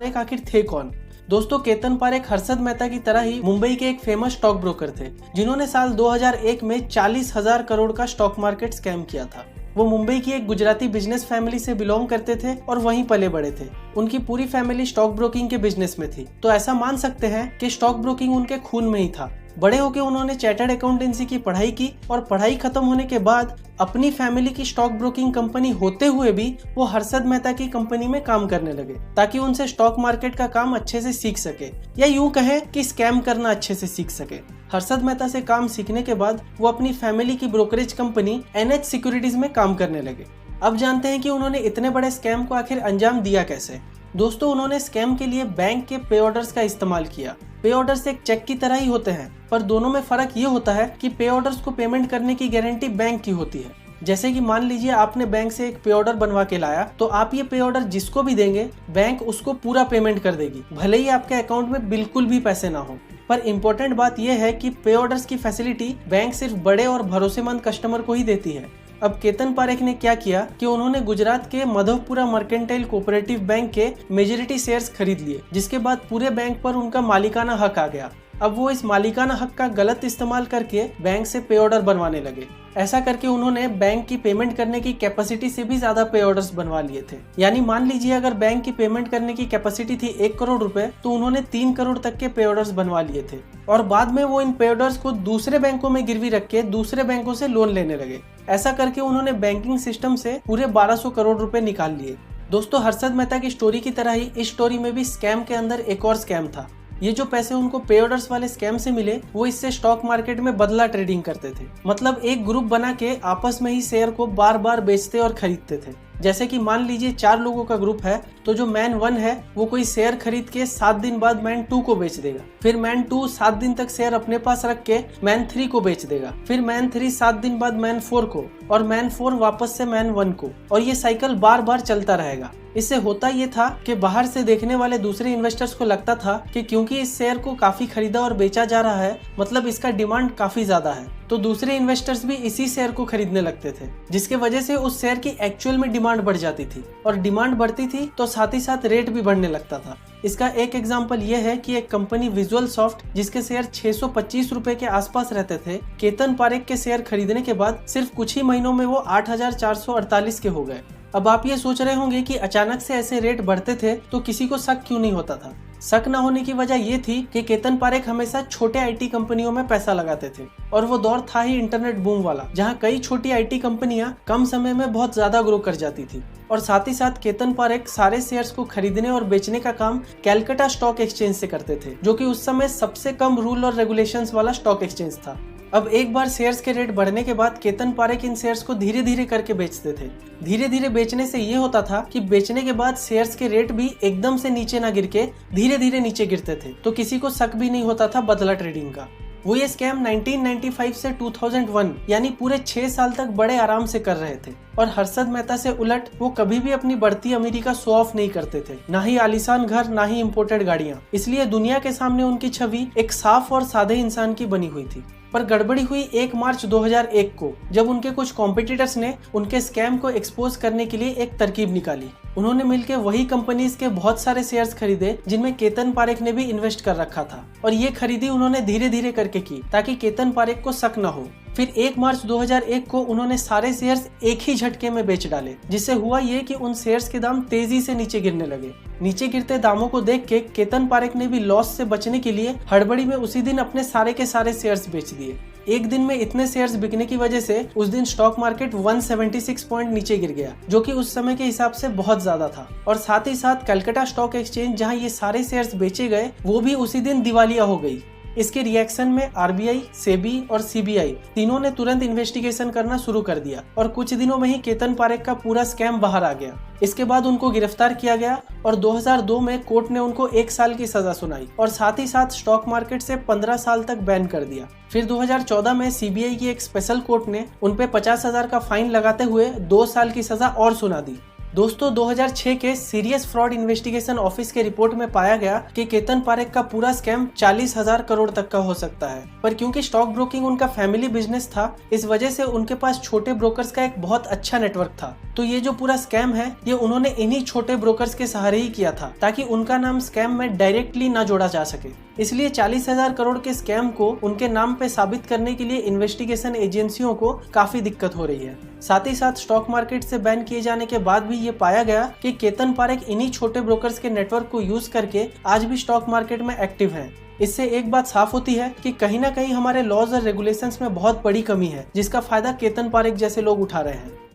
पारेख आखिर थे कौन? दोस्तों, केतन पारेख हर्षद मेहता की तरह ही मुंबई के एक फेमस स्टॉक ब्रोकर थे, जिन्होंने साल 2001 में 40,000 करोड़ का स्टॉक मार्केट स्कैम किया था। वो मुंबई की एक गुजराती बिजनेस फैमिली से बिलोंग करते थे और वहीं पले बड़े थे। उनकी पूरी फैमिली स्टॉक ब्रोकिंग के बिजनेस में थी, तो ऐसा मान सकते हैं कि स्टॉक ब्रोकिंग उनके खून में ही था। बड़े होकर उन्होंने चार्टर्ड अकाउंटेंसी की पढ़ाई की और पढ़ाई खत्म होने के बाद अपनी फैमिली की स्टॉक ब्रोकिंग कंपनी होते हुए भी वो हर्षद मेहता की कंपनी में काम करने लगे, ताकि उनसे स्टॉक मार्केट का काम अच्छे से सीख सके, या यूं कहें कि स्कैम करना अच्छे से सीख सके। हर्षद मेहता से काम सीखने के बाद वो अपनी फैमिली की ब्रोकरेज कंपनी NH सिक्योरिटीज में काम करने लगे। अब जानते हैं कि उन्होंने इतने बड़े स्कैम को आखिर अंजाम दिया कैसे। दोस्तों, उन्होंने स्कैम के लिए बैंक के पे ऑर्डर्स का इस्तेमाल किया। पे ऑर्डर्स एक चेक की तरह ही होते हैं, पर दोनों में फर्क ये होता है कि पे ऑर्डर्स को पेमेंट करने की गारंटी बैंक की होती है। जैसे कि मान लीजिए आपने बैंक से एक पे ऑर्डर बनवा के लाया, तो आप ये पे ऑर्डर जिसको भी देंगे, बैंक उसको पूरा पेमेंट कर देगी, भले ही आपके अकाउंट में बिल्कुल भी पैसे ना हो। पर इम्पोर्टेंट बात यह है कि पे ऑर्डर्स की फैसिलिटी बैंक सिर्फ बड़े और भरोसेमंद कस्टमर को ही देती है। अब केतन पारेख ने क्या किया कि उन्होंने गुजरात के मधवपुरा मर्केंटाइल कोऑपरेटिव बैंक के मेजॉरिटी शेयर्स खरीद लिए, जिसके बाद पूरे बैंक पर उनका मालिकाना हक आ गया। अब वो इस मालिकाना हक का गलत इस्तेमाल करके बैंक से पे ऑर्डर बनवाने लगे। ऐसा करके उन्होंने बैंक की पेमेंट करने की कैपेसिटी से भी ज्यादा पे ऑर्डर्स बनवा लिए थे। यानी मान लीजिए अगर बैंक की पेमेंट करने की कैपेसिटी थी 1 करोड़ रुपए, तो उन्होंने 3 करोड़ तक के पे ऑर्डर्स बनवा लिए थे। और बाद में वो इन पे ऑर्डर्स को दूसरे बैंकों में गिरवी रख के दूसरे बैंकों से लोन लेने लगे। ऐसा करके उन्होंने बैंकिंग सिस्टम से पूरे 1200 करोड़ रुपए निकाल लिए। दोस्तों, हर्षद मेहता की स्टोरी की तरह ही इस स्टोरी में भी स्कैम के अंदर एक और स्कैम था। ये जो पैसे उनको पे ऑर्डर्स वाले स्कैम से मिले, वो इससे स्टॉक मार्केट में बदला ट्रेडिंग करते थे। मतलब एक ग्रुप बना के आपस में ही शेयर को बार बार बेचते और खरीदते थे। जैसे कि मान लीजिए 4 लोगों का ग्रुप है, तो जो मैन 1 है वो कोई शेयर खरीद के 7 दिन बाद मैन 2 को बेच देगा। फिर मैन 2 7 दिन तक शेयर अपने पास रख के मैन 3 को बेच देगा। फिर मैन 3 7 दिन बाद मैन 4 को, और मैन 4 वापस से मैन 1 को, और ये साइकिल बार बार चलता रहेगा। इससे होता ये था कि बाहर से देखने वाले दूसरे इन्वेस्टर्स को लगता था कि क्योंकि इस शेयर को काफी खरीदा और बेचा जा रहा है, मतलब इसका डिमांड काफी ज्यादा है, तो दूसरे इन्वेस्टर्स भी इसी शेयर को खरीदने लगते थे, जिसके वजह से उस शेयर की एक्चुअल में डिमांड बढ़ जाती थी। और डिमांड बढ़ती थी तो साथ ही साथ रेट भी बढ़ने लगता था। इसका एक एग्जांपल ये है कि एक कंपनी विजुअल सॉफ्ट, जिसके शेयर 625 रुपए के आसपास रहते थे, केतन पारेख के शेयर खरीदने के बाद सिर्फ कुछ ही महीनों में वो 8,448 के हो गए। अब आप ये सोच रहे होंगे कि अचानक से ऐसे रेट बढ़ते थे तो किसी को शक क्यों नहीं होता था। शक न होने की वजह ये थी कि केतन पारेख हमेशा छोटे IT कंपनियों में पैसा लगाते थे, और वो दौर था ही इंटरनेट बूम वाला, जहां कई छोटी IT कंपनियां कम समय में बहुत ज्यादा ग्रो कर जाती थी। और साथ ही साथ केतन पारेख सारे शेयर्स को खरीदने और बेचने का काम कैलकाटा स्टॉक एक्सचेंज से करते थे, जो कि उस समय सबसे कम रूल और रेगुलेशंस वाला स्टॉक एक्सचेंज था। अब एक बार शेयर्स के रेट बढ़ने के बाद केतन पारेख इन शेयर्स को धीरे धीरे करके बेचते थे। धीरे धीरे बेचने से ये होता था कि बेचने के बाद शेयर्स के रेट भी एकदम से नीचे ना गिर के धीरे धीरे नीचे गिरते थे, तो किसी को शक भी नहीं होता था बदला ट्रेडिंग का। वो ये स्कैम 1995 से 2001 यानी पूरे 6 साल तक बड़े आराम से कर रहे थे। और हर्षद मेहता से उलट वो कभी भी अपनी बढ़ती अमीरी का शो ऑफ नहीं करते थे, ना ही आलीशान घर, ना ही इम्पोर्टेड गाड़ियां। इसलिए दुनिया के सामने उनकी छवि एक साफ और सादे इंसान की बनी हुई थी। पर गड़बड़ी हुई 1 मार्च 2001 को, जब उनके कुछ कॉम्पिटिटर्स ने उनके स्कैम को एक्सपोज करने के लिए एक तरकीब निकाली। उन्होंने मिलकर वही कंपनीज के बहुत सारे शेयर्स खरीदे जिनमें केतन पारेख ने भी इन्वेस्ट कर रखा था, और ये खरीदी उन्होंने धीरे धीरे करके की ताकि केतन पारेख को शक न हो। फिर 1 मार्च 2001 को उन्होंने सारे शेयर्स एक ही झटके में बेच डाले, जिससे हुआ ये कि उन शेयर्स के दाम तेजी से नीचे गिरने लगे। नीचे गिरते दामों को देख के केतन पारेख ने भी लॉस से बचने के लिए हड़बड़ी में उसी दिन अपने सारे के सारे शेयर्स बेच दिए। एक दिन में इतने शेयर्स बिकने की वजह से उस दिन स्टॉक मार्केट 176 पॉइंट नीचे गिर गया, जो कि उस समय के हिसाब से बहुत ज्यादा था। और साथ ही साथ कलकत्ता स्टॉक एक्सचेंज, जहां ये सारे शेयर्स बेचे गए, वो भी उसी दिन दिवालिया हो गई। इसके रिएक्शन में RBI, सेबी और CBI तीनों ने तुरंत इन्वेस्टिगेशन करना शुरू कर दिया, और कुछ दिनों में ही केतन पारेख का पूरा स्कैम बाहर आ गया। इसके बाद उनको गिरफ्तार किया गया और 2002 में कोर्ट ने उनको 1 साल की सजा सुनाई, और साथ ही साथ स्टॉक मार्केट से 15 साल तक बैन कर दिया। फिर 2014 में CBI की एक स्पेशल कोर्ट ने उन पे 50,000 का फाइन लगाते हुए 2 साल की सजा और सुना दी। दोस्तों 2006 के सीरियस फ्रॉड इन्वेस्टिगेशन ऑफिस के रिपोर्ट में पाया गया कि केतन पारेख का पूरा स्कैम 40,000 करोड़ तक का हो सकता है, पर क्योंकि स्टॉक ब्रोकिंग उनका फैमिली बिजनेस था, इस वजह से उनके पास छोटे ब्रोकर्स का एक बहुत अच्छा नेटवर्क था। तो ये जो पूरा स्कैम है ये उन्होंने इन्हीं छोटे ब्रोकर्स के सहारे ही किया था, ताकि उनका नाम स्कैम में डायरेक्टली ना जोड़ा जा सके। इसलिए 40,000 करोड़ के स्कैम को उनके नाम पे साबित करने के लिए इन्वेस्टिगेशन एजेंसियों को काफी दिक्कत हो रही है। साथ ही साथ स्टॉक मार्केट से बैन किए जाने के बाद भी ये पाया गया कि केतन पारेख इन्हीं छोटे ब्रोकर्स के नेटवर्क को यूज करके आज भी स्टॉक मार्केट में एक्टिव हैं। इससे एक बात साफ होती है कि कहीं ना कहीं हमारे लॉज और रेगुलेशंस में बहुत बड़ी कमी है, जिसका फायदा केतन पारेख जैसे लोग उठा रहे हैं।